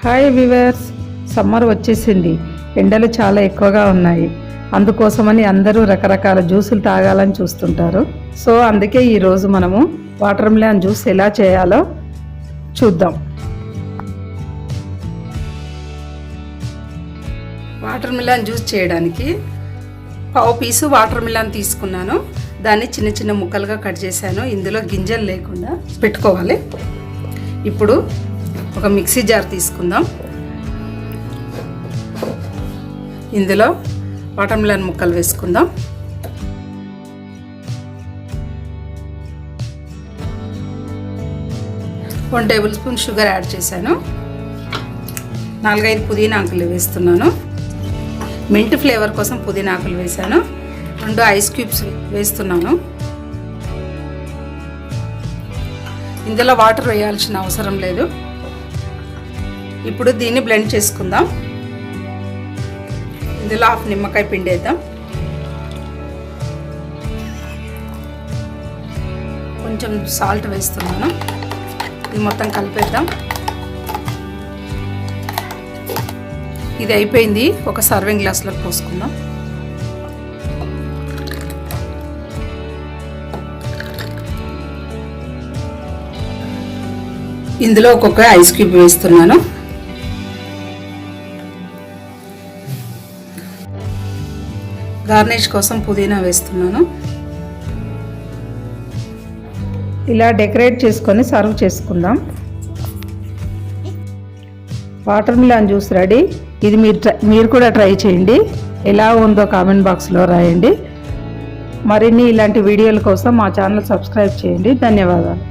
Hi viewers, summer వచ్చేసింది. ఎండలు చాలా ఎక్కువగా ఉన్నాయి. అందుకోసమని అందరూ రకరకాల జ్యూసులు తాగాలని చూస్తుంటారు. సో అందుకే ఈరోజు మనము వాటర్ మిలన్ జ్యూస్ ఎలా చేయాలో చూద్దాం. వాటర్ మిలన్ జ్యూస్ చేయడానికి పావు పీసు వాటర్ మిలన్ తీసుకున్నాను. దాన్ని చిన్న చిన్న ముక్కలుగా కట్ చేశాను. ఇందులో గింజలు లేకుండా పెట్టుకోవాలి. ఇప్పుడు ఒక మిక్సీ జార్ తీసుకుందాం. ఇందులో వాటర్ మిలన్ ముక్కలు వేసుకుందాం. One table spoon sugar add చేశాను. 4-5 పుదీనా ఆకులు వేస్తున్నాను. మింట్ ఫ్లేవర్ కోసం పుదీనా ఆకులు వేసాను. 2 ఐస్ క్యూబ్స్ వేస్తున్నాను. ఇందులో వాటర్ వేయాల్సిన అవసరం లేదు. ఇప్పుడు దీన్ని బ్లెండ్ చేసుకుందాం. ఇందులో 1/2 నిమ్మకాయ పిండి వేద్దాం. కొంచెం సాల్ట్ వేస్తున్నాను. ఇది మొత్తం కలిపేద్దాం. ఇది అయిపోయింది. ఒక సర్వింగ్ గ్లాస్లో పోసుకుందాం. ఇందులో ఒక్కొక్క ఐస్ క్యూబ్ వేస్తున్నాను. గార్నిష్ కోసం పుదీనా వేస్తున్నాను. ఇలా డెకరేట్ చేసుకొని సర్వ్ చేసుకుందాం. Water melon juice ready. ఇది మీరు కూడా ట్రై చేయండి. ఎలా ఉందో కామెంట్ బాక్స్లో రాయండి. మరిన్ని ఇలాంటి వీడియోల కోసం మా ఛానల్ సబ్స్క్రైబ్ చేయండి. ధన్యవాదాలు.